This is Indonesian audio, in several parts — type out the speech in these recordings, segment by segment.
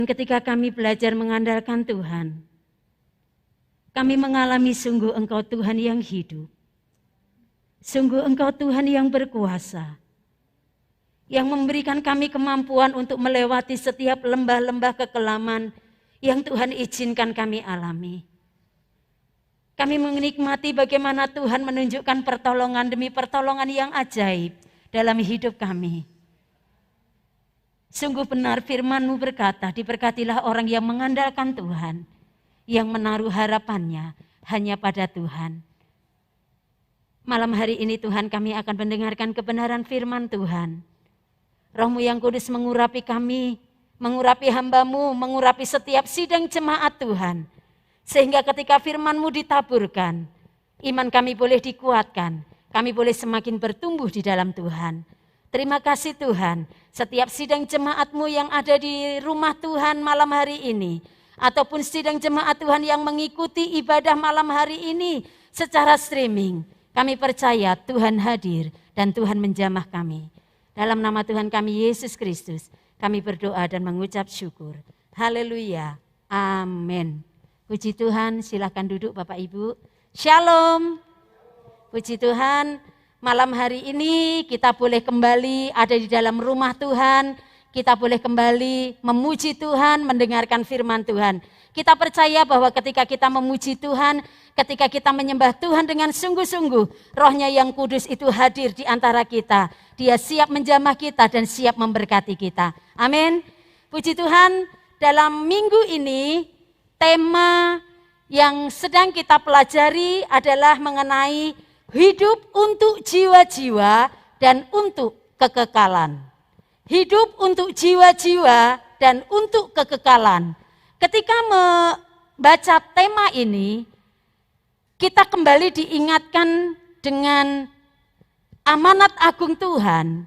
Ketika kami belajar mengandalkan Tuhan, kami mengalami sungguh Engkau Tuhan yang hidup. Sungguh Engkau Tuhan yang berkuasa, yang memberikan kami kemampuan untuk melewati setiap lembah-lembah kekelaman yang Tuhan izinkan kami alami. Kami menikmati bagaimana Tuhan menunjukkan pertolongan demi pertolongan yang ajaib dalam hidup kami. Sungguh benar firman-Mu berkata, diberkatilah orang yang mengandalkan Tuhan, yang menaruh harapannya hanya pada Tuhan. Malam hari ini Tuhan, kami akan mendengarkan kebenaran firman Tuhan. Roh-Mu yang kudus mengurapi kami, mengurapi hamba-Mu, mengurapi setiap sidang jemaat Tuhan. Sehingga ketika firman-Mu ditaburkan, iman kami boleh dikuatkan, kami boleh semakin bertumbuh di dalam Tuhan. Terima kasih Tuhan, setiap sidang jemaat-Mu yang ada di rumah Tuhan malam hari ini, ataupun sidang jemaat Tuhan yang mengikuti ibadah malam hari ini secara streaming, kami percaya Tuhan hadir dan Tuhan menjamah kami. Dalam nama Tuhan kami Yesus Kristus, kami berdoa dan mengucap syukur. Haleluya, amin. Puji Tuhan, silakan duduk Bapak Ibu. Shalom. Puji Tuhan. Malam hari ini kita boleh kembali ada di dalam rumah Tuhan. Kita boleh kembali memuji Tuhan, mendengarkan firman Tuhan. Kita percaya bahwa ketika kita memuji Tuhan, ketika kita menyembah Tuhan dengan sungguh-sungguh, Roh-Nya yang kudus itu hadir di antara kita. Dia siap menjamah kita dan siap memberkati kita. Amin. Puji Tuhan, dalam minggu ini tema yang sedang kita pelajari adalah mengenai hidup untuk jiwa-jiwa dan untuk kekekalan. Hidup untuk jiwa-jiwa dan untuk kekekalan. Ketika membaca tema ini, kita kembali diingatkan dengan amanat agung Tuhan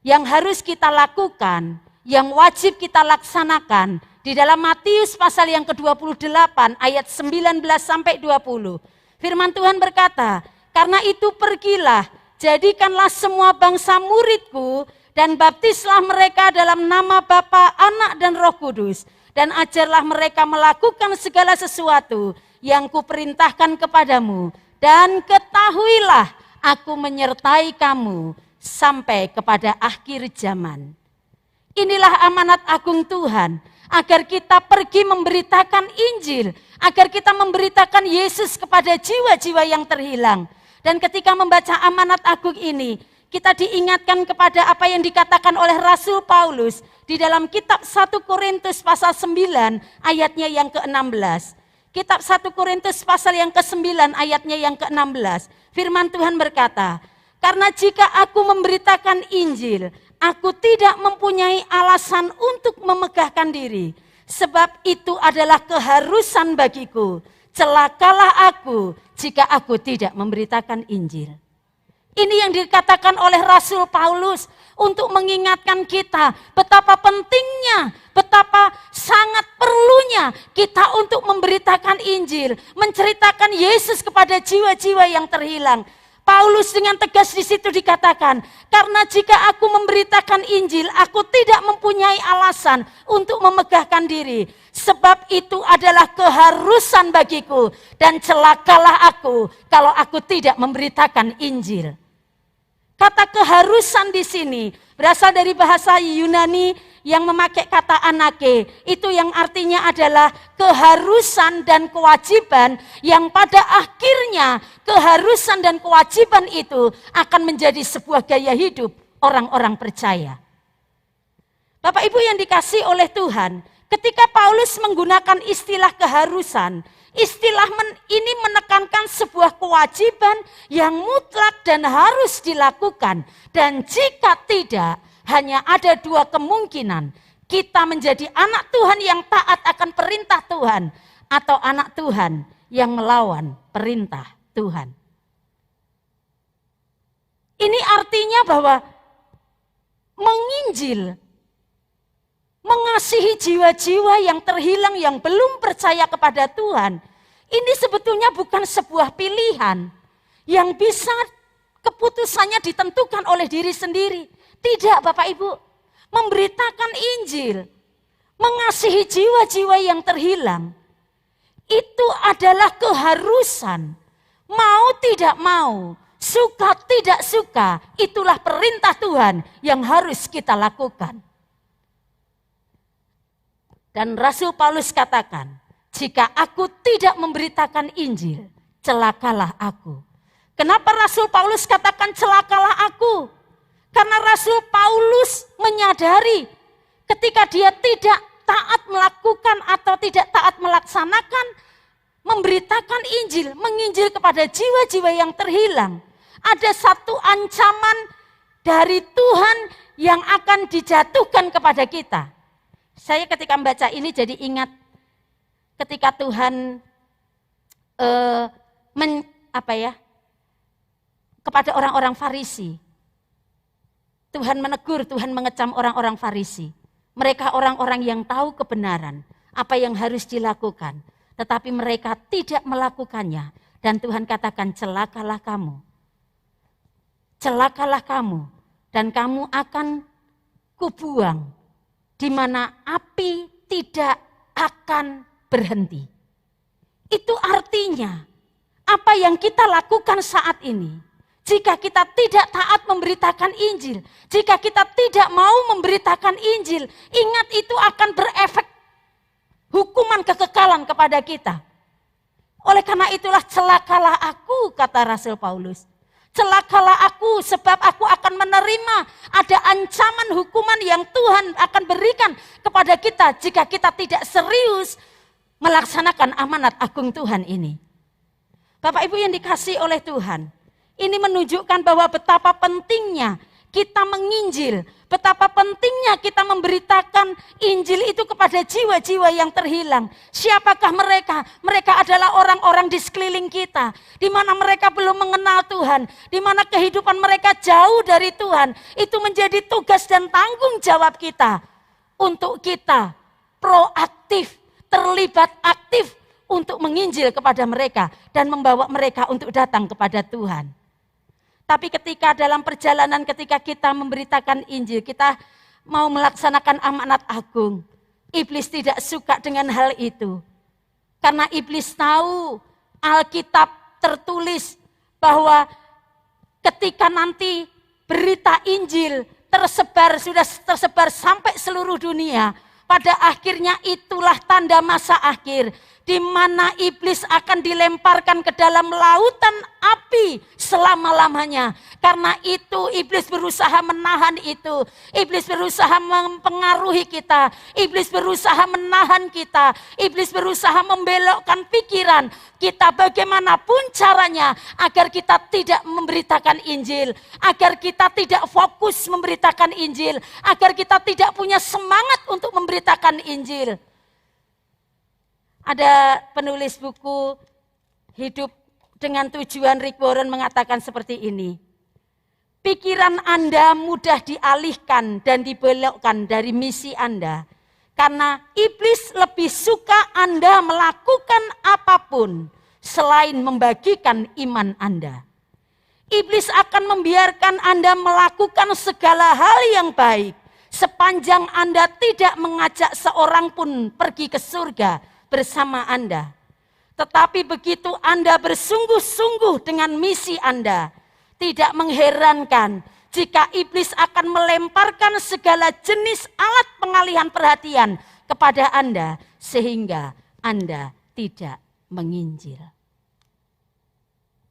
yang harus kita lakukan, yang wajib kita laksanakan di dalam Matius pasal yang ke-28 ayat 19 sampai 20. Firman Tuhan berkata, "Karena itu pergilah, jadikanlah semua bangsa muridku dan baptislah mereka dalam nama Bapa, Anak dan Roh Kudus. Dan ajarlah mereka melakukan segala sesuatu yang kuperintahkan kepadamu. Dan ketahuilah aku menyertai kamu sampai kepada akhir zaman." Inilah amanat agung Tuhan, agar kita pergi memberitakan Injil, agar kita memberitakan Yesus kepada jiwa-jiwa yang terhilang. Dan ketika membaca amanat agung ini, kita diingatkan kepada apa yang dikatakan oleh Rasul Paulus di dalam kitab 1 Korintus pasal 9 ayatnya yang ke-16. Kitab 1 Korintus pasal yang ke-9 ayatnya yang ke-16. Firman Tuhan berkata, "Karena jika aku memberitakan Injil, aku tidak mempunyai alasan untuk memegahkan diri. Sebab itu adalah keharusan bagiku. Celakalah aku jika aku tidak memberitakan Injil." Ini yang dikatakan oleh Rasul Paulus untuk mengingatkan kita betapa pentingnya, betapa sangat perlunya kita untuk memberitakan Injil, menceritakan Yesus kepada jiwa-jiwa yang terhilang. Paulus dengan tegas di situ dikatakan, "Karena jika aku memberitakan Injil, aku tidak mempunyai alasan untuk memegahkan diri. Sebab itu adalah keharusan bagiku dan celakalah aku kalau aku tidak memberitakan Injil." Kata keharusan di sini berasal dari bahasa Yunani yang memakai kata anake, itu yang artinya adalah keharusan dan kewajiban yang pada akhirnya keharusan dan kewajiban itu akan menjadi sebuah gaya hidup orang-orang percaya. Bapak Ibu yang dikasihi oleh Tuhan, ketika Paulus menggunakan istilah keharusan, istilah ini menekankan sebuah kewajiban yang mutlak dan harus dilakukan. Dan jika tidak, hanya ada dua kemungkinan. Kita menjadi anak Tuhan yang taat akan perintah Tuhan, atau anak Tuhan yang melawan perintah Tuhan. Ini artinya bahwa menginjil, mengasihi jiwa-jiwa yang terhilang, yang belum percaya kepada Tuhan, ini sebetulnya bukan sebuah pilihan yang bisa keputusannya ditentukan oleh diri sendiri. Tidak Bapak Ibu, memberitakan Injil, mengasihi jiwa-jiwa yang terhilang, itu adalah keharusan. Mau tidak mau, suka tidak suka, itulah perintah Tuhan yang harus kita lakukan. Dan Rasul Paulus katakan, jika aku tidak memberitakan Injil, celakalah aku. Kenapa Rasul Paulus katakan celakalah aku? Karena Rasul Paulus menyadari ketika dia tidak taat melakukan atau tidak taat melaksanakan, memberitakan Injil, menginjil kepada jiwa-jiwa yang terhilang. Ada satu ancaman dari Tuhan yang akan dijatuhkan kepada kita. Saya ketika membaca ini jadi ingat ketika Tuhan kepada orang-orang Farisi. Tuhan menegur, Tuhan mengecam orang-orang Farisi. Mereka orang-orang yang tahu kebenaran, apa yang harus dilakukan. Tetapi mereka tidak melakukannya. Dan Tuhan katakan, celakalah kamu. Celakalah kamu. Dan kamu akan kubuang. Di mana api tidak akan berhenti. Itu artinya apa yang kita lakukan saat ini. Jika kita tidak taat memberitakan Injil, jika kita tidak mau memberitakan Injil, ingat itu akan berefek hukuman kekekalan kepada kita. Oleh karena itulah celakalah aku, kata Rasul Paulus. Celakalah aku sebab aku akan menerima ada ancaman hukuman yang Tuhan akan berikan kepada kita jika kita tidak serius melaksanakan amanat agung Tuhan ini. Bapak Ibu yang dikasihi oleh Tuhan, ini menunjukkan bahwa betapa pentingnya kita menginjil, betapa pentingnya kita memberitakan Injil itu kepada jiwa-jiwa yang terhilang. Siapakah mereka? Mereka adalah orang-orang di sekeliling kita, di mana mereka belum mengenal Tuhan, di mana kehidupan mereka jauh dari Tuhan. Itu menjadi tugas dan tanggung jawab kita untuk kita proaktif, terlibat aktif untuk menginjil kepada mereka dan membawa mereka untuk datang kepada Tuhan. Tapi ketika dalam perjalanan ketika kita memberitakan Injil, kita mau melaksanakan amanat agung. Iblis tidak suka dengan hal itu. Karena iblis tahu Alkitab tertulis bahwa ketika nanti berita Injil sudah tersebar sampai seluruh dunia, pada akhirnya itulah tanda masa akhir, di mana iblis akan dilemparkan ke dalam lautan api selama-lamanya. Karena itu iblis berusaha menahan itu. Iblis berusaha mempengaruhi kita. Iblis berusaha menahan kita. Iblis berusaha membelokkan pikiran kita bagaimanapun caranya agar kita tidak memberitakan Injil. Agar kita tidak fokus memberitakan Injil. Agar kita tidak punya semangat untuk memberitakan Injil. Ada penulis buku Hidup dengan Tujuan, Rick Warren, mengatakan seperti ini. Pikiran Anda mudah dialihkan dan dibelokkan dari misi Anda. Karena iblis lebih suka Anda melakukan apapun selain membagikan iman Anda. Iblis akan membiarkan Anda melakukan segala hal yang baik sepanjang Anda tidak mengajak seorang pun pergi ke surga bersama Anda. Tetapi begitu Anda bersungguh-sungguh dengan misi Anda, tidak mengherankan jika iblis akan melemparkan segala jenis alat pengalihan perhatian kepada Anda sehingga Anda tidak menginjil.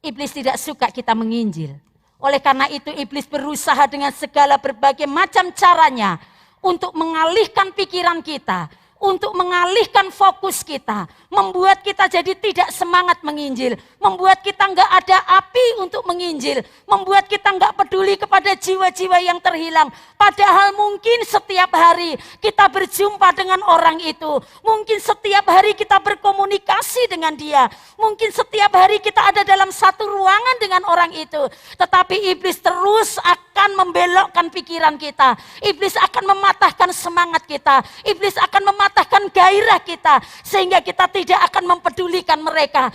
Iblis tidak suka kita menginjil. Oleh karena itu iblis berusaha dengan segala berbagai macam caranya untuk mengalihkan pikiran kita, untuk mengalihkan fokus kita, membuat kita jadi tidak semangat menginjil, membuat kita enggak ada api untuk menginjil, membuat kita enggak peduli kepada jiwa-jiwa yang terhilang. Padahal mungkin setiap hari kita berjumpa dengan orang itu, mungkin setiap hari kita berkomunikasi dengan dia, mungkin setiap hari kita ada dalam satu ruangan dengan orang itu. Tetapi iblis terus akan membelokkan pikiran kita, iblis akan mematahkan semangat kita, iblis akan mematahkan mematahkan gairah kita sehingga kita tidak akan mempedulikan mereka.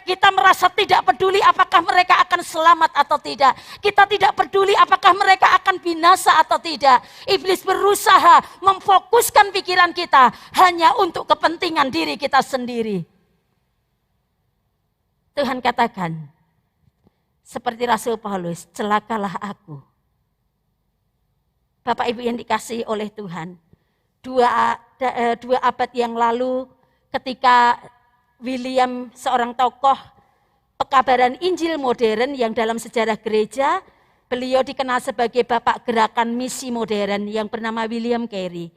Kita merasa tidak peduli apakah mereka akan selamat atau tidak. Kita tidak peduli apakah mereka akan binasa atau tidak. Iblis berusaha memfokuskan pikiran kita hanya untuk kepentingan diri kita sendiri. Tuhan katakan, seperti Rasul Paulus, celakalah aku. Bapak Ibu yang dikasihi oleh Tuhan, dua abad yang lalu ketika William, seorang tokoh pekabaran Injil modern yang dalam sejarah gereja, beliau dikenal sebagai bapak gerakan misi modern yang bernama William Carey.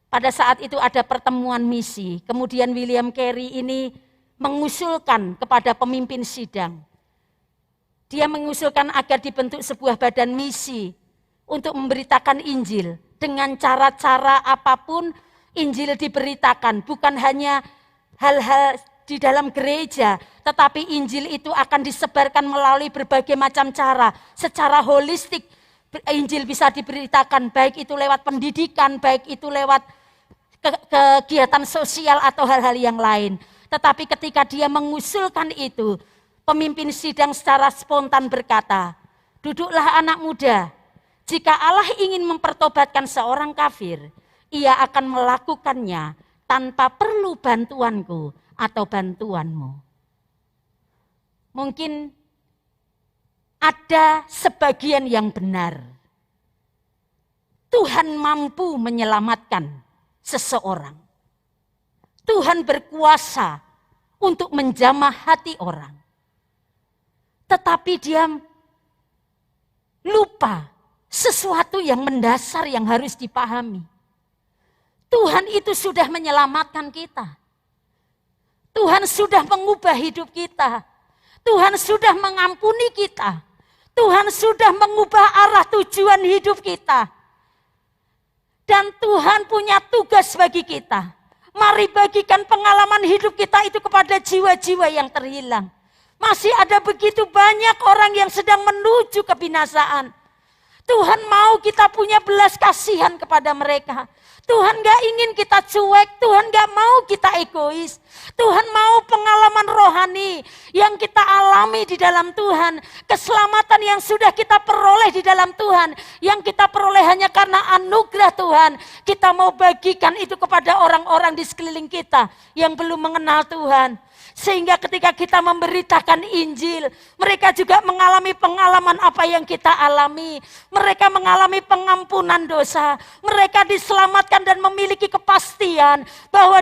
Pada saat itu ada pertemuan misi, kemudian William Carey ini mengusulkan kepada pemimpin sidang. Dia mengusulkan agar dibentuk sebuah badan misi untuk memberitakan Injil. Dengan cara-cara apapun Injil diberitakan, bukan hanya hal-hal di dalam gereja, tetapi Injil itu akan disebarkan melalui berbagai macam cara. Secara holistik Injil bisa diberitakan, baik itu lewat pendidikan, baik itu lewat kegiatan sosial atau hal-hal yang lain. Tetapi ketika dia mengusulkan itu, pemimpin sidang secara spontan berkata, duduklah anak muda, jika Allah ingin mempertobatkan seorang kafir, ia akan melakukannya tanpa perlu bantuanku atau bantuanmu. Mungkin ada sebagian yang benar. Tuhan mampu menyelamatkan seseorang. Tuhan berkuasa untuk menjamah hati orang. Tetapi dia lupa sesuatu yang mendasar yang harus dipahami. Tuhan itu sudah menyelamatkan kita. Tuhan sudah mengubah hidup kita. Tuhan sudah mengampuni kita. Tuhan sudah mengubah arah tujuan hidup kita. Dan Tuhan punya tugas bagi kita. Mari bagikan pengalaman hidup kita itu kepada jiwa-jiwa yang terhilang. Masih ada begitu banyak orang yang sedang menuju kebinasaan. Tuhan mau kita punya belas kasihan kepada mereka. Tuhan gak ingin kita cuek, Tuhan gak mau kita egois. Tuhan mau pengalaman rohani yang kita alami di dalam Tuhan. Keselamatan yang sudah kita peroleh di dalam Tuhan. Yang kita peroleh hanya karena anugerah Tuhan. Kita mau bagikan itu kepada orang-orang di sekeliling kita yang belum mengenal Tuhan. Sehingga ketika kita memberitakan Injil, mereka juga mengalami pengalaman apa yang kita alami. Mereka mengalami pengampunan dosa. Mereka diselamatkan dan memiliki kepastian bahwa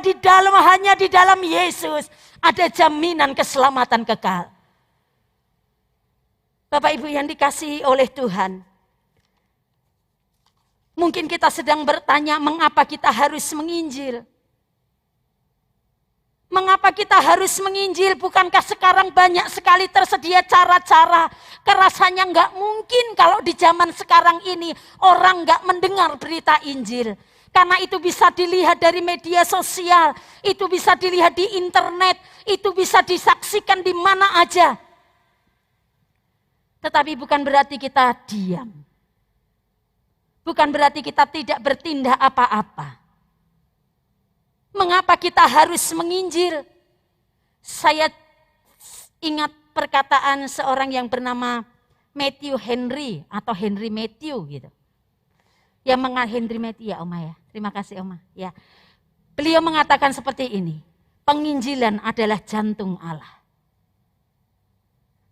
hanya di dalam Yesus ada jaminan keselamatan kekal. Bapak Ibu yang dikasihi oleh Tuhan, mungkin kita sedang bertanya mengapa kita harus menginjil. Mengapa kita harus menginjil? Bukankah sekarang banyak sekali tersedia cara-cara? Rasanya nggak mungkin kalau di zaman sekarang ini orang nggak mendengar berita Injil. Karena itu bisa dilihat dari media sosial, itu bisa dilihat di internet, itu bisa disaksikan di mana aja. Tetapi bukan berarti kita diam. Bukan berarti kita tidak bertindak apa-apa. Mengapa kita harus menginjil? Saya ingat perkataan seorang yang bernama Matthew Henry atau Henry Matthew gitu. Henry Matthew ya Oma ya. Terima kasih Oma ya. Beliau mengatakan seperti ini. Penginjilan adalah jantung Allah.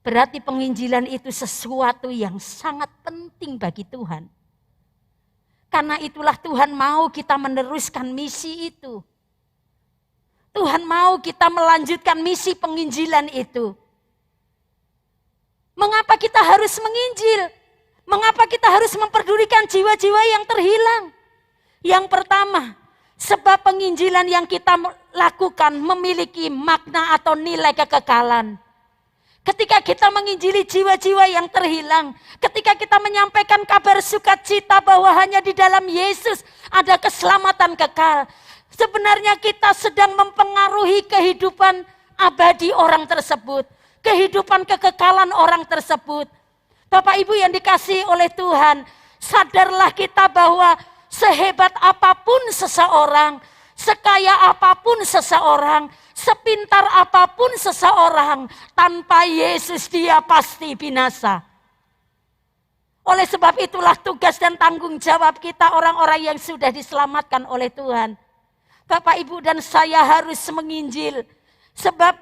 Berarti penginjilan itu sesuatu yang sangat penting bagi Tuhan. Karena itulah Tuhan mau kita meneruskan misi itu. Tuhan mau kita melanjutkan misi penginjilan itu. Mengapa kita harus menginjil? Mengapa kita harus memperdulikan jiwa-jiwa yang terhilang? Yang pertama, sebab penginjilan yang kita lakukan memiliki makna atau nilai kekekalan. Ketika kita menginjili jiwa-jiwa yang terhilang, ketika kita menyampaikan kabar sukacita bahwa hanya di dalam Yesus ada keselamatan kekal, sebenarnya kita sedang mempengaruhi kehidupan abadi orang tersebut. Kehidupan kekekalan orang tersebut. Bapak Ibu yang dikasihi oleh Tuhan, sadarlah kita bahwa sehebat apapun seseorang, sekaya apapun seseorang, sepintar apapun seseorang, tanpa Yesus dia pasti binasa. Oleh sebab itulah tugas dan tanggung jawab kita orang-orang yang sudah diselamatkan oleh Tuhan. Bapak, Ibu dan saya harus menginjil. Sebab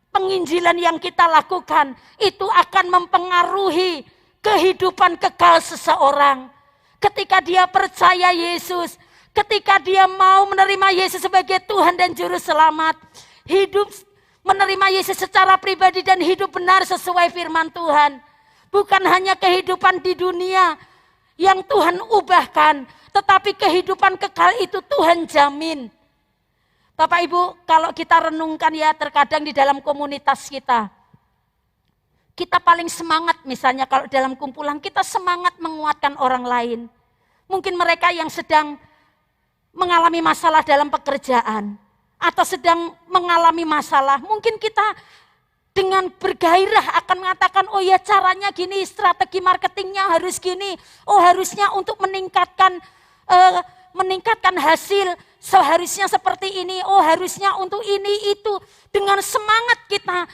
penginjilan yang kita lakukan itu akan mempengaruhi kehidupan kekal seseorang. Ketika dia percaya Yesus, ketika dia mau menerima Yesus sebagai Tuhan dan Juru Selamat, hidup menerima Yesus secara pribadi dan hidup benar sesuai firman Tuhan. Bukan hanya kehidupan di dunia yang Tuhan ubahkan, tetapi kehidupan kekal itu Tuhan jamin. Bapak Ibu, kalau kita renungkan ya, terkadang di dalam komunitas kita paling semangat misalnya kalau dalam kumpulan kita semangat menguatkan orang lain. Mungkin mereka yang sedang mengalami masalah dalam pekerjaan atau sedang mengalami masalah, mungkin kita dengan bergairah akan mengatakan, oh ya caranya gini, strategi marketingnya harus gini, oh harusnya untuk meningkatkan hasil, seharusnya seperti ini, oh harusnya untuk ini itu. Dengan semangat kita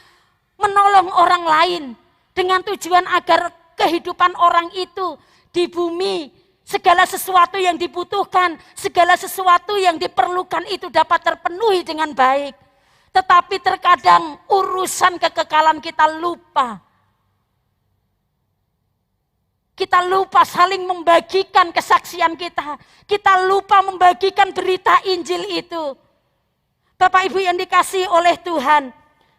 menolong orang lain, dengan tujuan agar kehidupan orang itu di bumi, segala sesuatu yang dibutuhkan, segala sesuatu yang diperlukan itu dapat terpenuhi dengan baik. Tetapi terkadang urusan kekekalan kita lupa. Kita lupa saling membagikan kesaksian kita. Kita lupa membagikan berita Injil itu. Bapak Ibu yang dikasihi oleh Tuhan,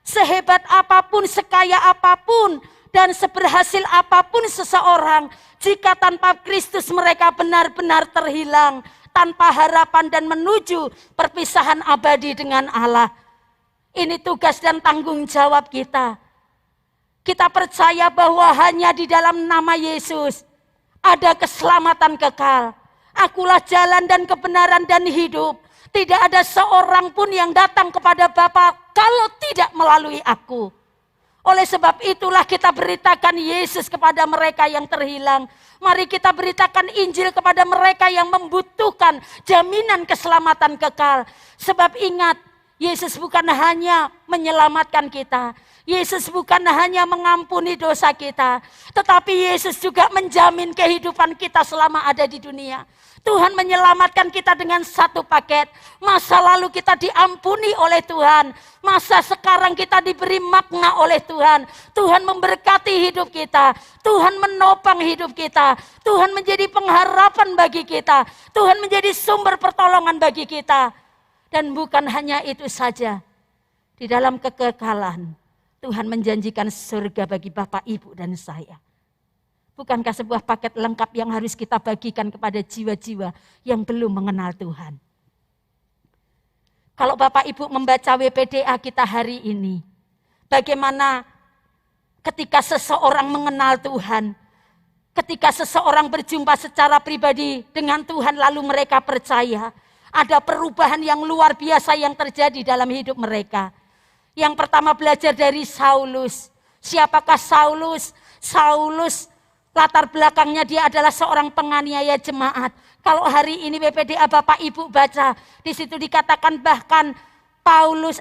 sehebat apapun, sekaya apapun, dan seberhasil apapun seseorang, jika tanpa Kristus mereka benar-benar terhilang, tanpa harapan dan menuju perpisahan abadi dengan Allah. Ini tugas dan tanggung jawab kita. Kita percaya bahwa hanya di dalam nama Yesus ada keselamatan kekal. Akulah jalan dan kebenaran dan hidup. Tidak ada seorang pun yang datang kepada Bapa kalau tidak melalui aku. Oleh sebab itulah kita beritakan Yesus kepada mereka yang terhilang. Mari kita beritakan Injil kepada mereka yang membutuhkan jaminan keselamatan kekal. Sebab ingat, Yesus bukan hanya menyelamatkan kita. Yesus bukan hanya mengampuni dosa kita. Tetapi Yesus juga menjamin kehidupan kita selama ada di dunia. Tuhan menyelamatkan kita dengan satu paket. Masa lalu kita diampuni oleh Tuhan. Masa sekarang kita diberi makna oleh Tuhan. Tuhan memberkati hidup kita. Tuhan menopang hidup kita. Tuhan menjadi pengharapan bagi kita. Tuhan menjadi sumber pertolongan bagi kita. Dan bukan hanya itu saja. Di dalam kekekalan, Tuhan menjanjikan surga bagi Bapak, Ibu, dan saya. Bukankah sebuah paket lengkap yang harus kita bagikan kepada jiwa-jiwa yang belum mengenal Tuhan? Kalau Bapak Ibu membaca WPDA kita hari ini, bagaimana ketika seseorang mengenal Tuhan, ketika seseorang berjumpa secara pribadi dengan Tuhan lalu mereka percaya, ada perubahan yang luar biasa yang terjadi dalam hidup mereka. Yang pertama belajar dari Saulus. Siapakah Saulus? Saulus latar belakangnya dia adalah seorang penganiaya jemaat. Kalau hari ini WPDA Bapak Ibu baca, di situ dikatakan bahkan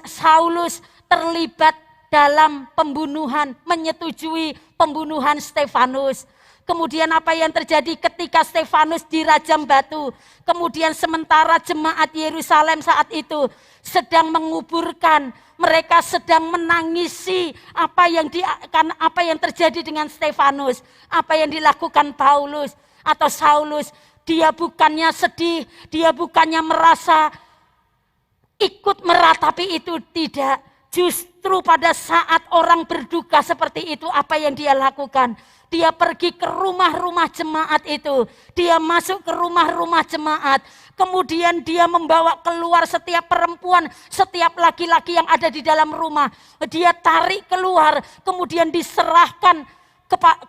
Saulus terlibat dalam pembunuhan, menyetujui pembunuhan Stefanus. Kemudian apa yang terjadi ketika Stefanus dirajam batu. Kemudian sementara jemaat Yerusalem saat itu sedang menguburkan, mereka sedang menangisi apa yang terjadi dengan Stefanus, apa yang dilakukan Paulus atau Saulus. Dia bukannya sedih, dia bukannya merasa ikut meratapi itu, tidak. Justru pada saat orang berduka seperti itu, apa yang dia lakukan? Dia pergi ke rumah-rumah jemaat itu. Dia masuk ke rumah-rumah jemaat. Kemudian dia membawa keluar setiap perempuan, setiap laki-laki yang ada di dalam rumah. Dia tarik keluar, kemudian diserahkan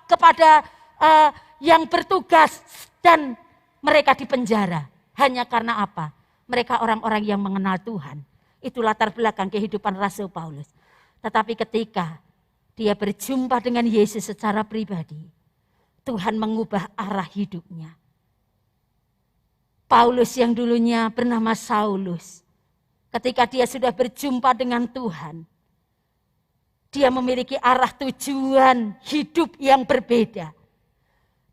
kepada yang bertugas. Dan mereka dipenjara. Hanya karena apa? Mereka orang-orang yang mengenal Tuhan. Itu latar belakang kehidupan Rasul Paulus. Tetapi ketika dia berjumpa dengan Yesus secara pribadi, Tuhan mengubah arah hidupnya. Paulus yang dulunya bernama Saulus, Ketika dia sudah berjumpa dengan Tuhan, dia memiliki arah tujuan hidup yang berbeda.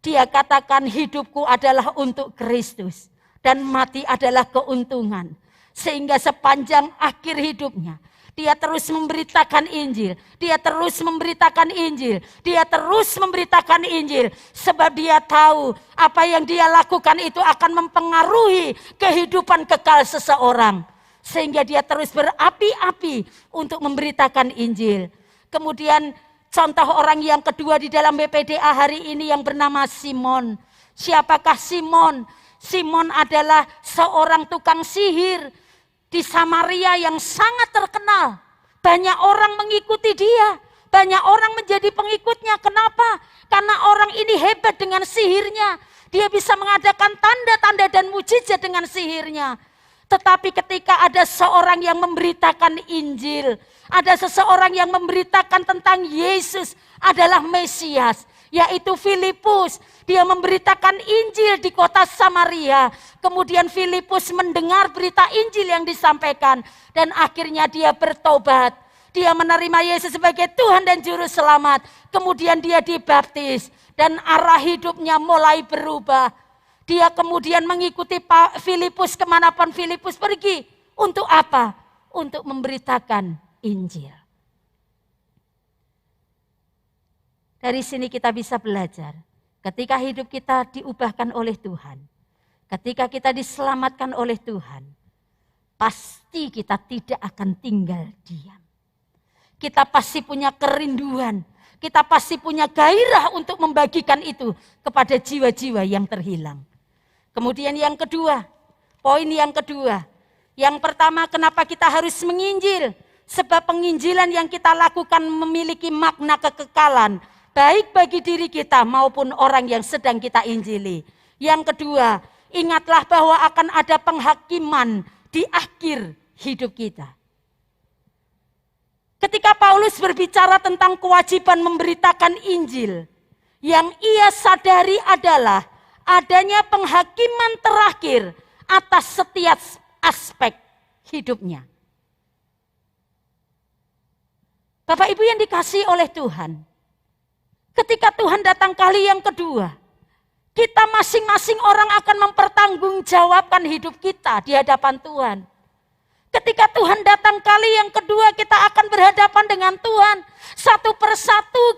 Dia katakan hidupku adalah untuk Kristus dan mati adalah keuntungan. Sehingga sepanjang akhir hidupnya, dia terus memberitakan Injil. Dia terus memberitakan Injil. Dia terus memberitakan Injil. Sebab dia tahu apa yang dia lakukan itu akan mempengaruhi kehidupan kekal seseorang. Sehingga dia terus berapi-api untuk memberitakan Injil. Kemudian contoh orang yang kedua di dalam BPDA hari ini yang bernama Simon. Siapakah Simon? Simon adalah seorang tukang sihir di Samaria yang sangat terkenal. Banyak orang mengikuti dia. Banyak orang menjadi pengikutnya. Kenapa? Karena orang ini hebat dengan sihirnya. Dia bisa mengadakan tanda-tanda dan mujizat dengan sihirnya. Tetapi ketika ada seorang yang memberitakan Injil, ada seseorang yang memberitakan tentang Yesus adalah Mesias, yaitu Filipus. Dia memberitakan Injil di kota Samaria. Kemudian Filipus mendengar berita Injil yang disampaikan dan akhirnya dia bertobat. Dia menerima Yesus sebagai Tuhan dan Juru Selamat. Kemudian dia dibaptis dan arah hidupnya mulai berubah. Dia kemudian mengikuti Pak Filipus kemanapun Filipus pergi. Untuk apa? Untuk memberitakan Injil. Dari sini kita bisa belajar. Ketika hidup kita diubahkan oleh Tuhan. Ketika kita diselamatkan oleh Tuhan. Pasti kita tidak akan tinggal diam. Kita pasti punya kerinduan. Kita pasti punya gairah untuk membagikan itu kepada jiwa-jiwa yang terhilang. Kemudian yang kedua, poin yang kedua. Yang pertama, kenapa kita harus menginjil? Sebab penginjilan yang kita lakukan memiliki makna kekekalan. Baik bagi diri kita maupun orang yang sedang kita injili. Yang kedua, ingatlah bahwa akan ada penghakiman di akhir hidup kita. Ketika Paulus berbicara tentang kewajiban memberitakan Injil, yang ia sadari adalah adanya penghakiman terakhir atas setiap aspek hidupnya. Bapak Ibu yang dikasihi oleh Tuhan, ketika Tuhan datang kali yang kedua, kita masing-masing orang akan mempertanggungjawabkan hidup kita di hadapan Tuhan. Ketika Tuhan datang kali yang kedua, kita akan berhadapan dengan Tuhan. Satu persatu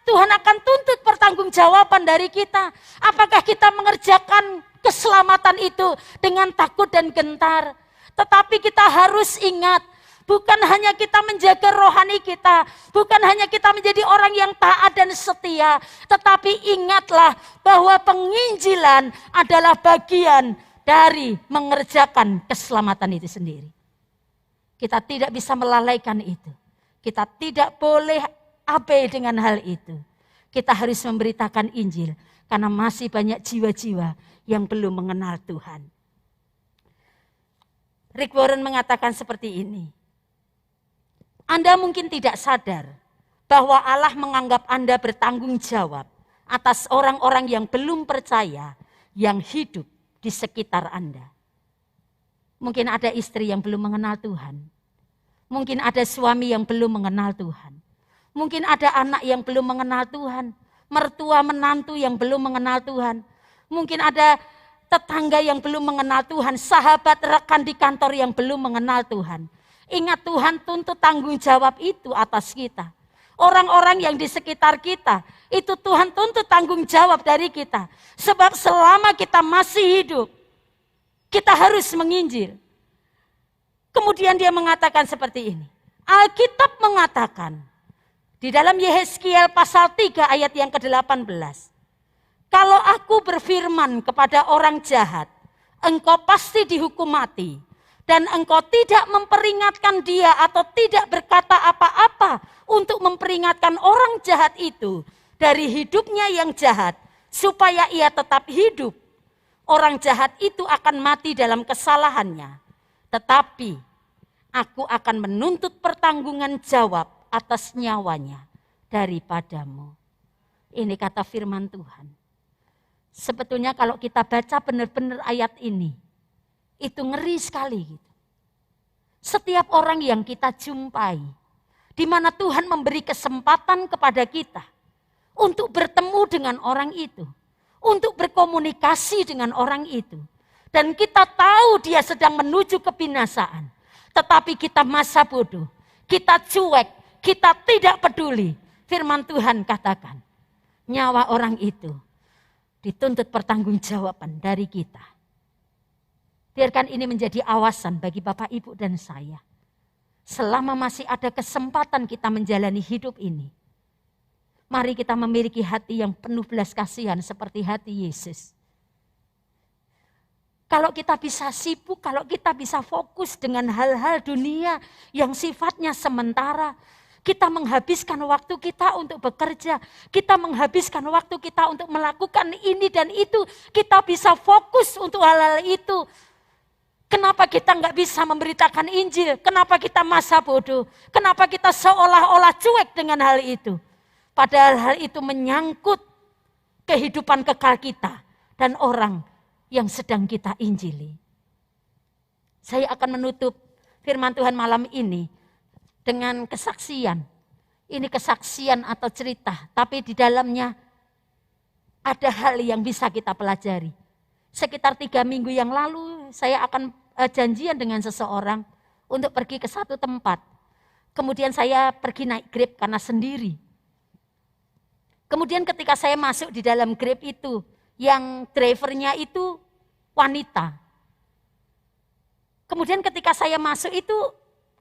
Tuhan akan tuntut pertanggungjawaban dari kita. Apakah kita mengerjakan keselamatan itu dengan takut dan gentar? Tetapi kita harus ingat, bukan hanya kita menjaga rohani kita, bukan hanya kita menjadi orang yang taat dan setia, tetapi ingatlah bahwa penginjilan adalah bagian dari mengerjakan keselamatan itu sendiri. Kita tidak bisa melalaikan itu. Kita tidak boleh abai dengan hal itu. Kita harus memberitakan Injil karena masih banyak jiwa-jiwa yang belum mengenal Tuhan. Rick Warren mengatakan seperti ini. Anda mungkin tidak sadar bahwa Allah menganggap Anda bertanggung jawab atas orang-orang yang belum percaya yang hidup di sekitar Anda. Mungkin ada istri yang belum mengenal Tuhan. Mungkin ada suami yang belum mengenal Tuhan. Mungkin ada anak yang belum mengenal Tuhan. Mertua menantu yang belum mengenal Tuhan. Mungkin ada tetangga yang belum mengenal Tuhan. Sahabat rekan di kantor yang belum mengenal Tuhan. Ingat, Tuhan tuntut tanggung jawab itu atas kita. Orang-orang yang di sekitar kita, itu Tuhan tuntut tanggung jawab dari kita. Sebab selama kita masih hidup, kita harus menginjil. Kemudian dia mengatakan seperti ini. Alkitab mengatakan, di dalam Yehezkiel pasal 3 ayat yang ke-18. Kalau aku berfirman kepada orang jahat, engkau pasti dihukum mati. Dan engkau tidak memperingatkan dia atau tidak berkata apa-apa untuk memperingatkan orang jahat itu dari hidupnya yang jahat, supaya ia tetap hidup. Orang jahat itu akan mati dalam kesalahannya. Tetapi aku akan menuntut pertanggungan jawab atas nyawanya daripadamu. Ini kata firman Tuhan. Sebetulnya kalau kita baca benar-benar ayat ini, itu ngeri sekali gitu. Setiap orang yang kita jumpai, di mana Tuhan memberi kesempatan kepada kita untuk bertemu dengan orang itu, untuk berkomunikasi dengan orang itu. Dan kita tahu dia sedang menuju kebinasaan. Tetapi kita masa bodoh, kita cuek, kita tidak peduli. Firman Tuhan katakan, nyawa orang itu dituntut pertanggungjawaban dari kita. Biarkan ini menjadi awasan bagi Bapak, Ibu, dan saya. Selama masih ada kesempatan kita menjalani hidup ini, mari kita memiliki hati yang penuh belas kasihan seperti hati Yesus. Kalau kita bisa sibuk, kalau kita bisa fokus dengan hal-hal dunia yang sifatnya sementara, kita menghabiskan waktu kita untuk bekerja, kita menghabiskan waktu kita untuk melakukan ini dan itu, kita bisa fokus untuk hal-hal itu. Kenapa kita nggak bisa memberitakan Injil? Kenapa kita masa bodoh? Kenapa kita seolah-olah cuek dengan hal itu? Padahal hal itu menyangkut kehidupan kekal kita dan orang yang sedang kita injili. Saya akan menutup firman Tuhan malam ini dengan kesaksian. Ini kesaksian atau cerita, tapi di dalamnya ada hal yang bisa kita pelajari. Sekitar 3 minggu yang lalu saya akan janjian dengan seseorang untuk pergi ke satu tempat. Kemudian saya pergi naik Grab karena sendiri. Kemudian ketika saya masuk di dalam Grab itu, yang drivernya itu wanita. Kemudian ketika saya masuk itu,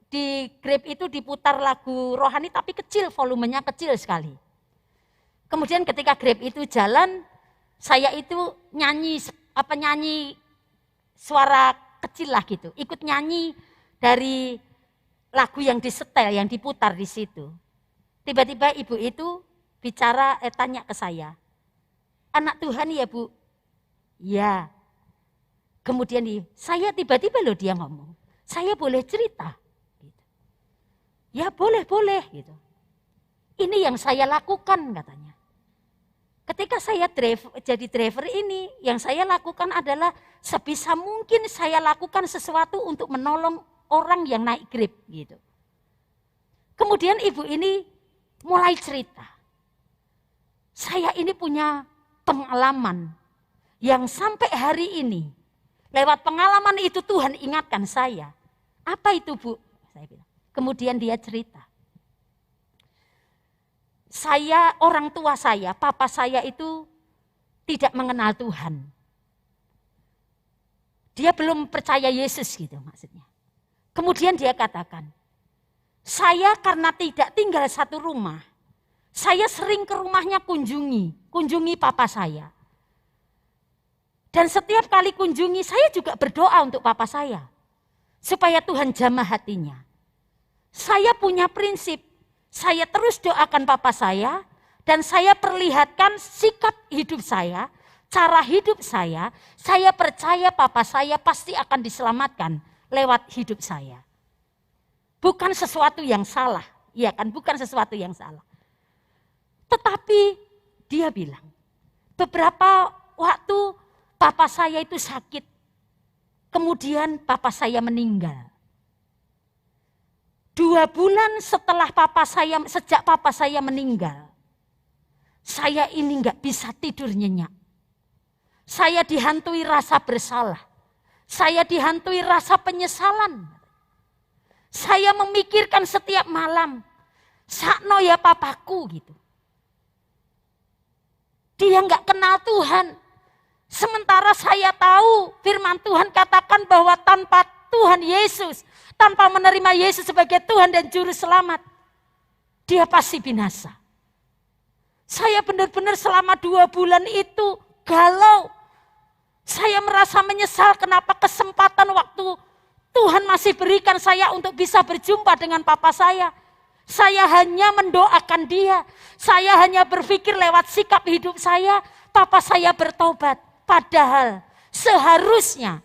di Grab itu diputar lagu rohani tapi kecil, volumenya kecil sekali. Kemudian ketika Grab itu jalan, saya itu nyanyi suara kecil lah gitu, ikut nyanyi dari lagu yang disetel, yang diputar di situ. Tiba-tiba ibu itu bicara, tanya ke saya, anak Tuhan ya Bu? Ya. Kemudian saya tiba-tiba loh dia ngomong, saya boleh cerita? Gitu. Ya boleh gitu. Ini yang saya lakukan katanya. Ketika saya jadi driver ini, yang saya lakukan adalah sebisa mungkin saya lakukan sesuatu untuk menolong orang yang naik Grab gitu. Kemudian ibu ini mulai cerita. Saya ini punya pengalaman yang sampai hari ini, lewat pengalaman itu Tuhan ingatkan saya. Apa itu Bu? Saya bilang. Kemudian dia cerita. Orang tua saya, papa saya itu tidak mengenal Tuhan. Dia belum percaya Yesus gitu maksudnya. Kemudian dia katakan, saya karena tidak tinggal satu rumah, saya sering ke rumahnya kunjungi papa saya. Dan setiap kali kunjungi saya juga berdoa untuk papa saya. Supaya Tuhan jamah hatinya. Saya punya prinsip. Saya terus doakan papa saya dan saya perlihatkan sikap hidup saya, cara hidup saya percaya papa saya pasti akan diselamatkan lewat hidup saya. Bukan sesuatu yang salah, ya kan, bukan sesuatu yang salah. Tetapi dia bilang, beberapa waktu papa saya itu sakit, kemudian papa saya meninggal. 2 bulan setelah sejak papa saya meninggal, saya ini nggak bisa tidur nyenyak. Saya dihantui rasa bersalah. Saya dihantui rasa penyesalan. Saya memikirkan setiap malam, sakno ya papaku gitu. Dia nggak kenal Tuhan. Sementara saya tahu firman Tuhan katakan bahwa tanpa Tuhan Yesus, tanpa menerima Yesus sebagai Tuhan dan Juru Selamat, dia pasti binasa. Saya benar-benar selama 2 bulan itu galau. Saya merasa menyesal kenapa kesempatan waktu Tuhan masih berikan saya untuk bisa berjumpa dengan papa saya. Saya hanya mendoakan dia. Saya hanya berpikir lewat sikap hidup saya, papa saya bertobat. Padahal seharusnya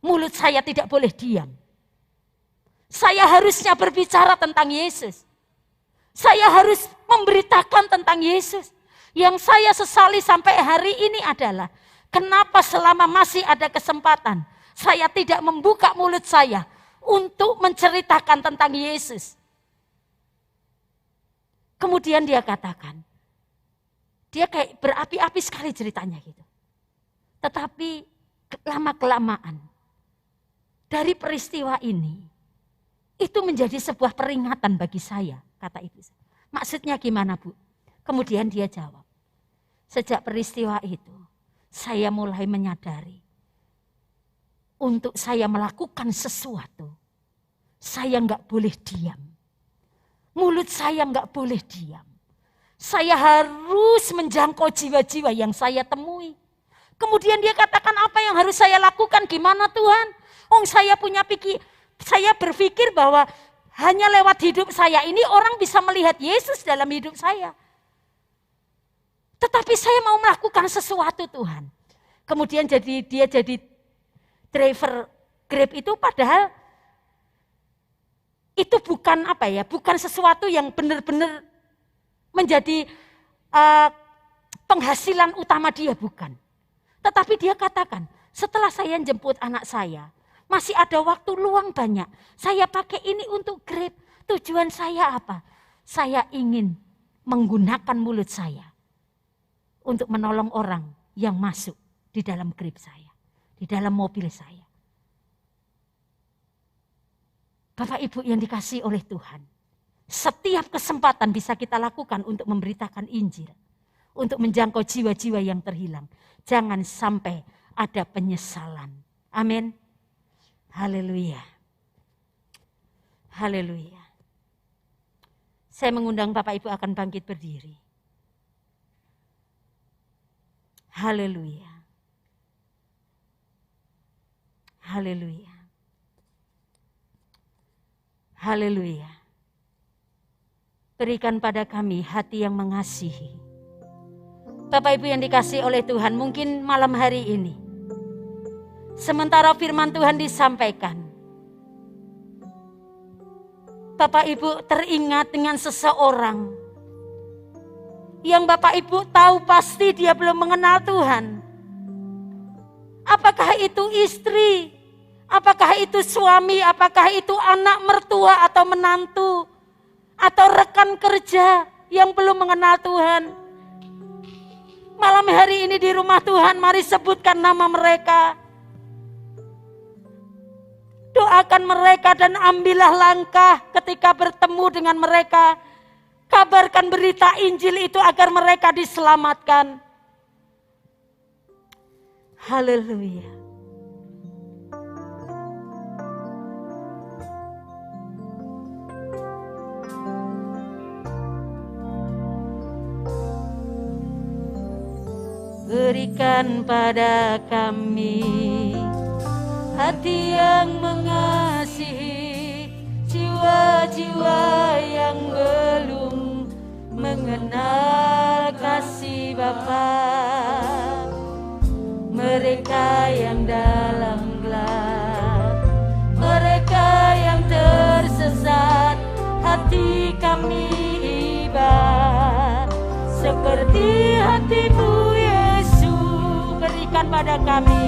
mulut saya tidak boleh diam. Saya harusnya berbicara tentang Yesus. Saya harus memberitakan tentang Yesus. Yang saya sesali sampai hari ini adalah, kenapa selama masih ada kesempatan, saya tidak membuka mulut saya untuk menceritakan tentang Yesus. Kemudian dia katakan, dia kayak berapi-api sekali ceritanya gitu. Tetapi lama-kelamaan dari peristiwa ini, itu menjadi sebuah peringatan bagi saya, kata ibu. Maksudnya gimana, Bu? Kemudian dia jawab, sejak peristiwa itu, saya mulai menyadari, untuk saya melakukan sesuatu, saya enggak boleh diam. Mulut saya enggak boleh diam. Saya harus menjangkau jiwa-jiwa yang saya temui. Kemudian dia katakan, apa yang harus saya lakukan? Gimana Tuhan? Saya berpikir bahwa hanya lewat hidup saya ini orang bisa melihat Yesus dalam hidup saya. Tetapi saya mau melakukan sesuatu Tuhan. Kemudian dia jadi driver Grab itu, padahal itu bukan bukan sesuatu yang benar-benar menjadi penghasilan utama dia, bukan. Tetapi dia katakan, setelah saya jemput anak saya, masih ada waktu luang banyak. Saya pakai ini untuk Grab. Tujuan saya apa? Saya ingin menggunakan mulut saya untuk menolong orang yang masuk di dalam Grab saya, di dalam mobil saya. Bapak Ibu yang dikasihi oleh Tuhan, setiap kesempatan bisa kita lakukan untuk memberitakan Injil, untuk menjangkau jiwa-jiwa yang terhilang. Jangan sampai ada penyesalan. Amin. Haleluya. Haleluya. Saya mengundang Bapak Ibu akan bangkit berdiri. Haleluya. Haleluya. Haleluya. Berikan pada kami hati yang mengasihi. Bapak Ibu yang dikasihi oleh Tuhan, mungkin malam hari ini, sementara firman Tuhan disampaikan, Bapak Ibu teringat dengan seseorang yang Bapak Ibu tahu pasti dia belum mengenal Tuhan. Apakah itu istri? Apakah itu suami? Apakah itu anak mertua atau menantu? Atau rekan kerja yang belum mengenal Tuhan? Malam hari ini di rumah Tuhan, mari sebutkan nama mereka. Doakan mereka dan ambillah langkah ketika bertemu dengan mereka. Kabarkan berita Injil itu agar mereka diselamatkan. Haleluya. Berikan pada kami hati yang mengasihi jiwa-jiwa yang belum mengenal kasih Bapa. Mereka yang dalam gelap, mereka yang tersesat, hati kami iba seperti hatimu Yesus. Berikan pada kami,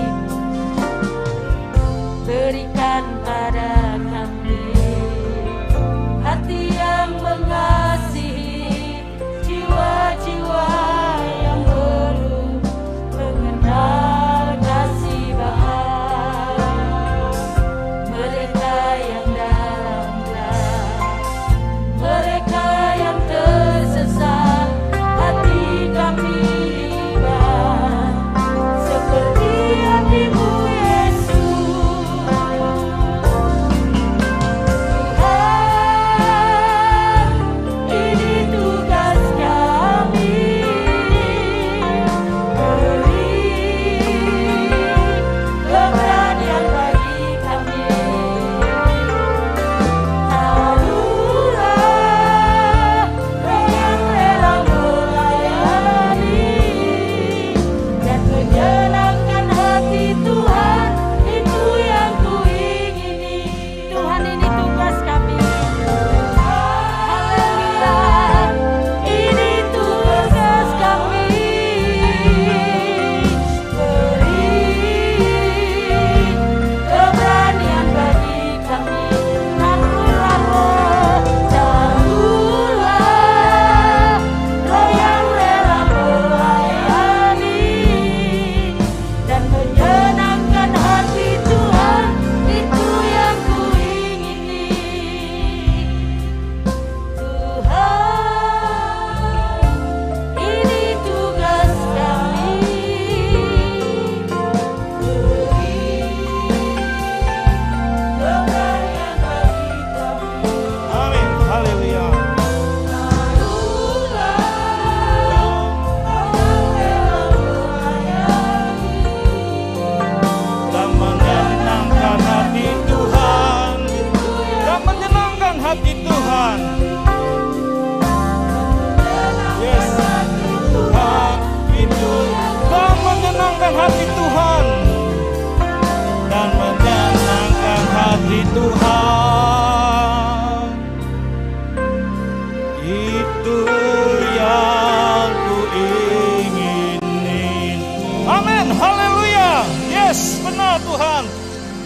berikan pada kami hati yang mengasihi jiwa-jiwa yang belum mengenal kasih Bapa. Mereka yang dalam gelap, mereka yang tersesat, hati kami iba seperti hatimu Yesus. menyenangkan hati Tuhan. Dan menyenangkan hati Tuhan, itu yang ku ingini. Amin, haleluya. Yes, benar Tuhan.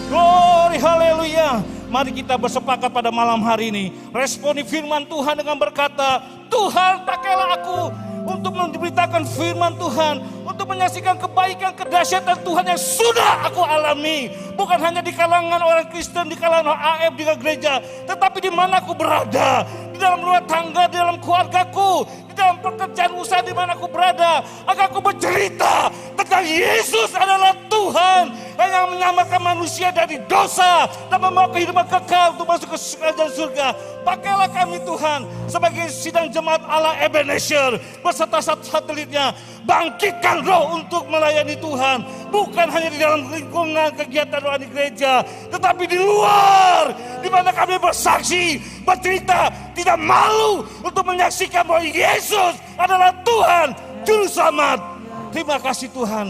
Glory, haleluya. Mari kita bersepakat pada malam hari ini. Responi firman Tuhan dengan berkata, Tuhan pakailah aku untuk memberitakan firman Tuhan, untuk menyaksikan kebaikan, kedahsyatan Tuhan yang sudah aku alami. Bukan hanya di kalangan orang Kristen, di kalangan AF, di gereja, tetapi di mana aku berada, di dalam rumah tangga, di dalam keluargaku, di dalam pekerjaan usaha di mana aku berada, agar aku bercerita tentang Yesus adalah Tuhan yang menyelamatkan manusia dari dosa dan membawa kehidupan kekal untuk masuk ke kerajaan surga. Pakailah kami Tuhan sebagai sidang jemaat Allah Ebenezer beserta satelitnya. Bangkitkan roh untuk melayani Tuhan, bukan hanya di dalam lingkungan kegiatan rohani gereja, tetapi di luar, di mana kami bersaksi, bercerita, tidak malu untuk menyaksikan bahwa Yesus adalah Tuhan Juru Selamat. Terima kasih Tuhan.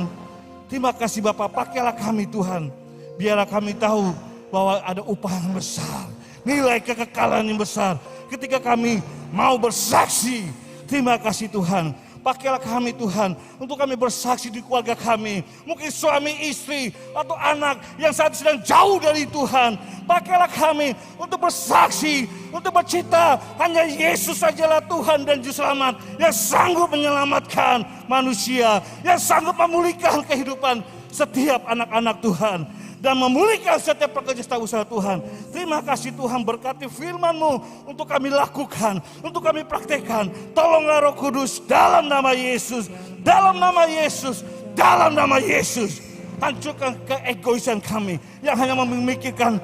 Terima kasih Bapak, pakailah kami Tuhan. Biarlah kami tahu bahwa ada upah yang besar, nilai kekekalan yang besar ketika kami mau bersaksi. Terima kasih Tuhan. Pakailah kami Tuhan untuk kami bersaksi di keluarga kami. Mungkin suami, istri, atau anak yang saat sedang jauh dari Tuhan. Pakailah kami untuk bersaksi, untuk bercerita hanya Yesus sajalah Tuhan dan Juru Selamat yang sanggup menyelamatkan manusia, yang sanggup memulihkan kehidupan setiap anak-anak Tuhan dan memulihkan setiap pekerja usaha Tuhan. Terima kasih Tuhan, berkati firman-Mu untuk kami lakukan, untuk kami praktekkan. Tolonglah Roh Kudus dalam nama Yesus, dalam nama Yesus, dalam nama Yesus. Hancurkan keegoisan kami yang hanya memikirkan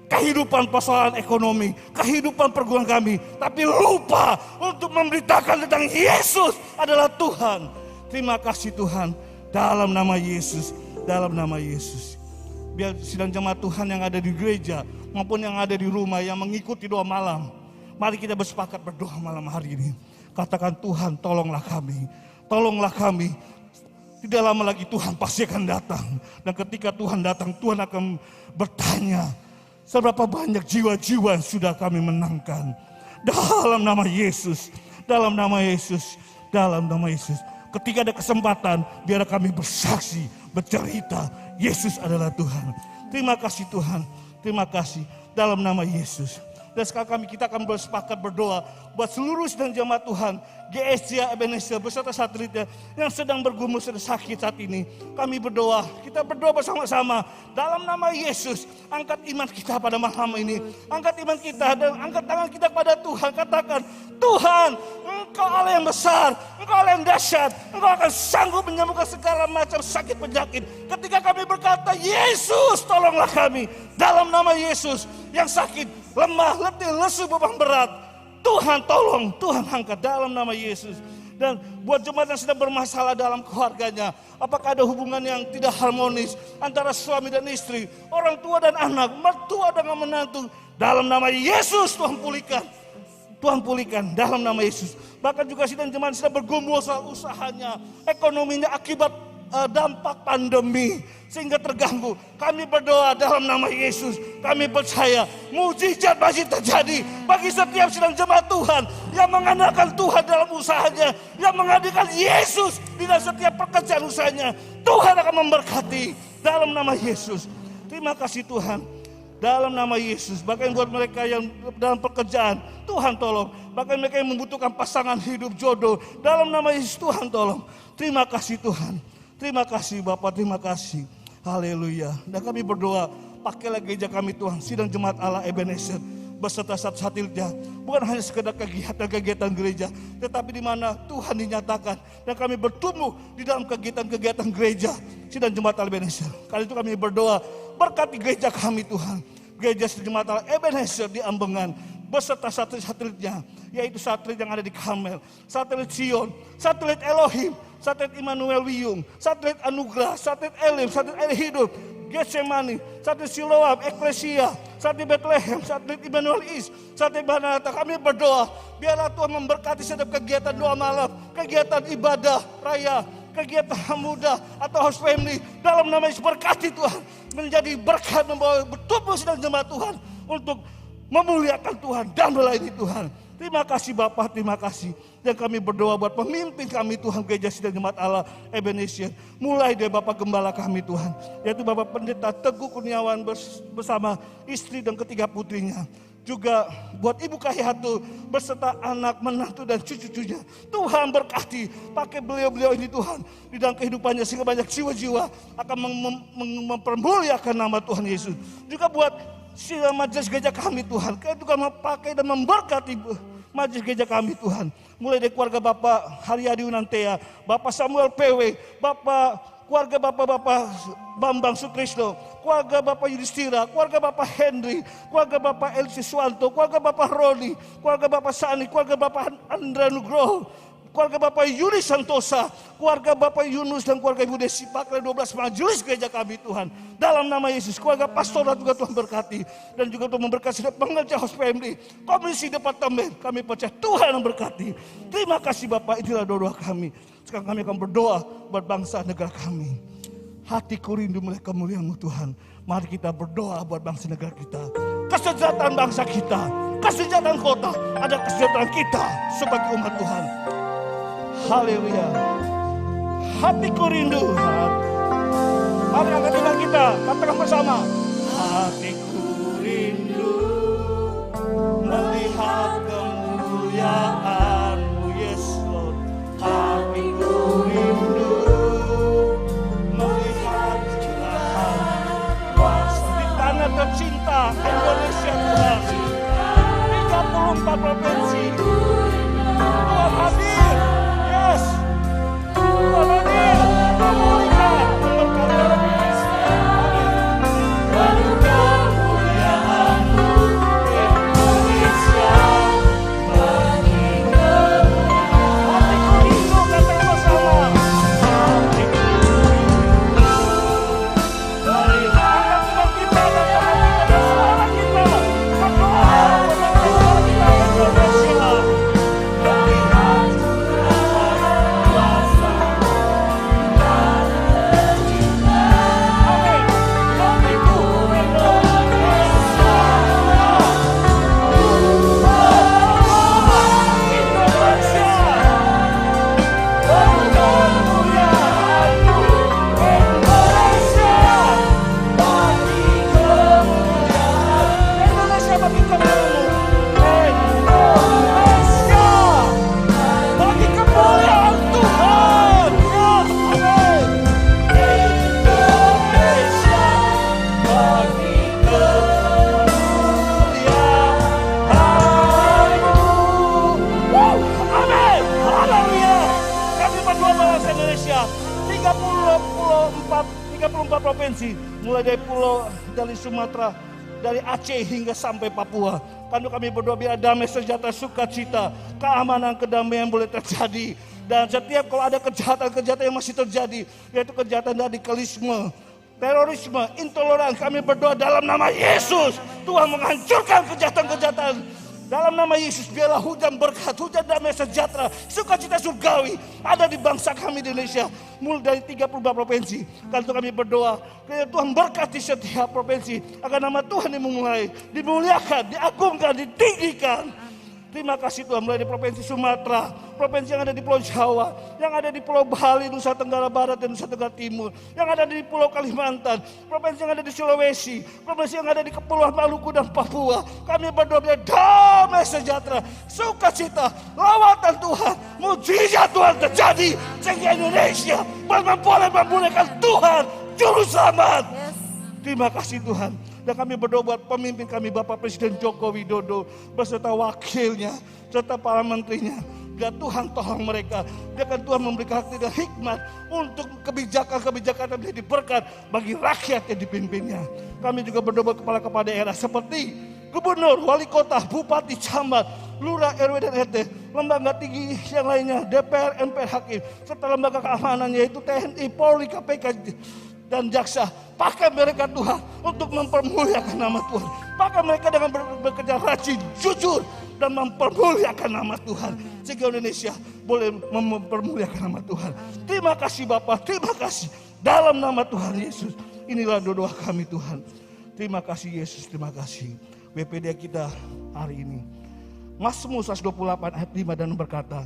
kehidupan persoalan ekonomi, kehidupan pergumulan kami, tapi lupa untuk memberitakan tentang Yesus adalah Tuhan. Terima kasih Tuhan, dalam nama Yesus, dalam nama Yesus. Biar sidang jemaat Tuhan yang ada di gereja maupun yang ada di rumah yang mengikuti doa malam, mari kita bersepakat berdoa malam hari ini. Katakan, Tuhan tolonglah kami, tolonglah kami. Tidak lama lagi Tuhan pasti akan datang. Dan ketika Tuhan datang, Tuhan akan bertanya, seberapa banyak jiwa-jiwa yang sudah kami menangkan. Dalam nama Yesus, dalam nama Yesus, dalam nama Yesus. Ketika ada kesempatan, biar kami bersaksi, bercerita, Yesus adalah Tuhan. Terima kasih Tuhan, terima kasih dalam nama Yesus. Dan sekarang kita akan bersepakat berdoa buat seluruh sidang jemaat Tuhan, GSJ Ebenezer beserta satelitnya yang sedang bergumul, sedang sakit saat ini. Kami berdoa, kita berdoa bersama-sama dalam nama Yesus. Angkat iman kita pada malam ini, angkat iman kita dan angkat tangan kita pada Tuhan. Katakan, Tuhan, Engkau Allah yang besar, Engkau Allah yang dahsyat, Engkau akan sanggup menyembuhkan segala macam sakit penyakit. Ketika kami berkata, Yesus tolonglah kami, dalam nama Yesus, yang sakit, lemah, letih, lesu, beban berat, Tuhan tolong, Tuhan angkat dalam nama Yesus. Dan buat jemaat yang sedang bermasalah dalam keluarganya, apakah ada hubungan yang tidak harmonis antara suami dan istri, orang tua dan anak, mertua dengan menantu, dalam nama Yesus Tuhan pulihkan. Tuhan pulihkan dalam nama Yesus. Bahkan juga sidang jemaat sedang bergumul soal usahanya, ekonominya akibat dampak pandemi sehingga terganggu. Kami berdoa dalam nama Yesus. Kami percaya mujizat masih terjadi bagi setiap sidang jemaat Tuhan yang mengandalkan Tuhan dalam usahanya, yang menghadirkan Yesus di dalam setiap pekerjaan usahanya. Tuhan akan memberkati dalam nama Yesus. Terima kasih Tuhan. Dalam nama Yesus, bahkan buat mereka yang dalam pekerjaan, Tuhan tolong. Bahkan mereka yang membutuhkan pasangan hidup, jodoh, dalam nama Yesus Tuhan tolong. Terima kasih Tuhan. Terima kasih Bapak, terima kasih. Haleluya. Dan kami berdoa, pakailah gereja kami Tuhan, sidang jemaat Allah Ebenezer beserta satelitnya. Bukan hanya sekedar kegiatan-kegiatan gereja, tetapi di mana Tuhan dinyatakan. Dan kami bertumbuh di dalam kegiatan-kegiatan gereja, sidang jemaat Allah Ebenezer. Kali itu kami berdoa, berkati gereja kami Tuhan. Gereja jemaat Allah Ebenezer di Ambengan beserta satelit-satelitnya, yaitu satelit yang ada di Karmel, satelit Sion, satelit Elohim, satelit Immanuel Wiyung, satelit Anugerah, satelit Elim, satelit El Hidup, Getsemani, satelit Siloam, Eklesia, satelit Bethlehem, satelit Immanuel East, satelit Maranatha. Kami berdoa, biarlah Tuhan memberkati setiap kegiatan doa malam, kegiatan ibadah raya, kegiatan muda atau house family dalam nama Yesus berkati Tuhan, menjadi berkat membawa bertumbuh sedang jemaat Tuhan untuk memuliakan Tuhan dan melayani Tuhan. Terima kasih Bapak, terima kasih. Dan kami berdoa buat pemimpin kami Tuhan, Gereja Sidang Jemaat Allah Ebenezer. Mulai dari Bapak Gembala kami Tuhan, yaitu Bapak Pendeta Teguh Kurniawan bersama istri dan ketiga putrinya. Juga buat Ibu Kahiyatu beserta anak, menantu dan cucu-cucunya. Tuhan berkati, pakai beliau-beliau ini Tuhan di dalam kehidupannya sehingga banyak jiwa-jiwa akan mempermuliakan nama Tuhan Yesus. Juga buat majelis gereja kami Tuhan, Tuhan memakai dan memberkati majelis gereja kami Tuhan. Mulai dari keluarga Bapak Haryadi Unantea, Bapak Samuel PW, keluarga Bapak Bambang Sutrisno, keluarga Bapak Yudhistira, keluarga Bapak Henry, keluarga Bapak Elsi Swanto, keluarga Bapak Roni, keluarga Bapak Sani, keluarga Bapak Andra Nugroho, keluarga Bapak Yuni Santosa, keluarga Bapak Yunus dan keluarga Ibu Desi Pakle 12 majelis gereja kami Tuhan. Dalam nama Yesus, keluarga pastoral juga Tuhan berkati. Dan juga untuk memberkati pengerja house family, komisi departemen, kami percaya Tuhan yang berkati. Terima kasih Bapak, itulah doa kami. Sekarang kami akan berdoa buat bangsa negara kami. Hatiku rindu melihat kemuliaan-Mu Tuhan. Mari kita berdoa buat bangsa negara kita. Kesejahteraan bangsa kita, kesejahteraan kota, ada kesejahteraan kita sebagai umat Tuhan. Haleluya. Hatiku rindu. Mari angkat tangan kita, katakan bersama. Hatiku rindu melihat kemuliaan-Mu Yesus. Hatiku rindu melihat curahan kuasa di tanah tercinta Indonesia Tuhan. 34 provinsi. Tuhan hadir. Yes. Tuhan hadir. Memulihkan, memberkati. Provinsi, mulai dari pulau, dari Sumatera, dari Aceh hingga sampai Papua. Kami berdoa biar damai, sejahtera, sukacita, keamanan, kedamaian boleh terjadi. Dan setiap kalau ada kejahatan-kejahatan yang masih terjadi, yaitu kejahatan radikalisme, terorisme, intoleran, kami berdoa dalam nama Yesus, Tuhan menghancurkan kejahatan-kejahatan. Dalam nama Yesus, biarlah hujan berkat, hujan damai sejahtera, sukacita surgawi ada di bangsa kami di Indonesia. Mulai dari 34 provinsi. Kalau kami berdoa, Tuhan berkati setiap provinsi agar nama Tuhan dimuliakan, diagungkan, ditinggikan. Terima kasih Tuhan, mulai dari Provinsi Sumatera, provinsi yang ada di Pulau Jawa, yang ada di Pulau Bali, Nusa Tenggara Barat dan Nusa Tenggara Timur, yang ada di Pulau Kalimantan, provinsi yang ada di Sulawesi, provinsi yang ada di Kepulauan Maluku dan Papua. Kami berdoa biar damai sejahtera, sukacita, lawatan Tuhan, mujizat Tuhan terjadi sehingga Indonesia boleh memuliakan Tuhan, Juru Selamat. Terima kasih Tuhan. Dan kami berdoa buat pemimpin kami Bapak Presiden Joko Widodo beserta wakilnya, serta para menterinya. Biar Tuhan tolong mereka, biarkan Tuhan memberikan hati dan hikmat untuk kebijakan-kebijakan yang menjadi berkat bagi rakyat yang dipimpinnya. Kami juga berdoa kepala-kepala daerah seperti Gubernur, Wali Kota, Bupati, Camat, Lurah, RW dan RT, lembaga tinggi yang lainnya, DPR, MPR, Hakim, serta lembaga keamanan yaitu TNI, Polri, KPK, dan jaksa. Pakai mereka Tuhan untuk mempermuliakan nama Tuhan. Pakai mereka dengan bekerja rajin, jujur, dan mempermuliakan nama Tuhan. Sehingga Indonesia boleh mempermuliakan nama Tuhan. Terima kasih Bapak, terima kasih. Dalam nama Tuhan Yesus, inilah doa kami Tuhan. Terima kasih Yesus, terima kasih. WPD kita hari ini. Mazmur 128 ayat 5 dan berkata,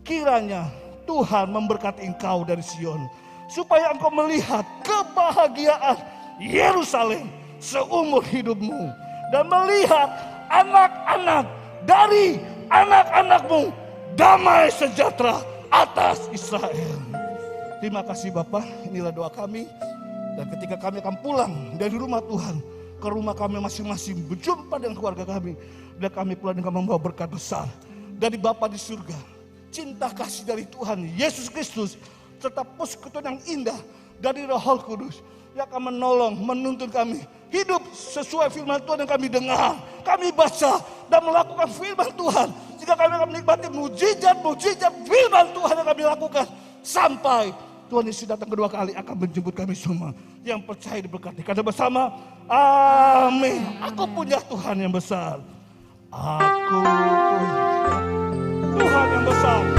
kiranya Tuhan memberkati engkau dari Sion, supaya engkau melihat kebahagiaan Yerusalem seumur hidupmu, dan melihat anak-anak dari anak-anakmu damai sejahtera atas Israel. Terima kasih Bapak, inilah doa kami. Dan ketika kami akan pulang dari rumah Tuhan ke rumah kami masing-masing, berjumpa dengan keluarga kami, dan kami pulang dengan membawa berkat besar dari Bapa di surga, cinta kasih dari Tuhan Yesus Kristus, serta persekutuan yang indah dari Roh Kudus yang akan menolong, menuntun kami hidup sesuai firman Tuhan yang kami dengar, kami baca dan melakukan firman Tuhan, sehingga kami akan menikmati mujizat-mujizat firman Tuhan yang kami lakukan sampai Tuhan Yesus datang kedua kali akan menjemput kami semua yang percaya diberkati. Kata bersama, amin. Aku punya Tuhan yang besar. Aku punya Tuhan yang besar.